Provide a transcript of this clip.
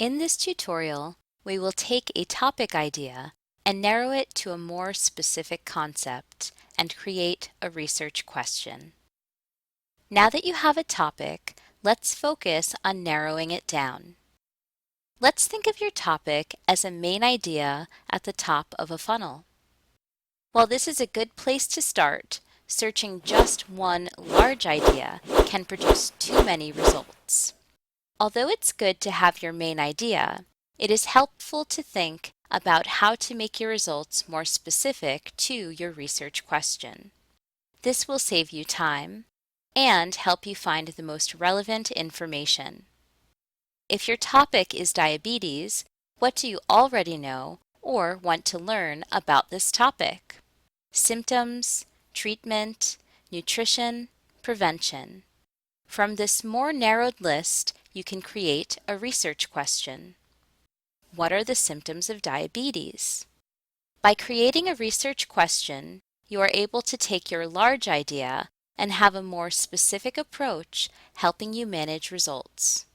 In this tutorial, we will take a topic idea and narrow it to a more specific concept and create a research question. Now that you have a topic, let's focus on narrowing it down. Let's think of your topic as a main idea at the top of a funnel. While this is a good place to start, searching just one large idea can produce too many results. Although it's good to have your main idea, it is helpful to think about how to make your results more specific to your research question. This will save you time and help you find the most relevant information. If your topic is diabetes, what do you already know or want to learn about this topic? Symptoms, treatment, nutrition, prevention. From this more narrowed list, you can create a research question. What are the symptoms of diabetes? By creating a research question, you are able to take your large idea and have a more specific approach, helping you manage results.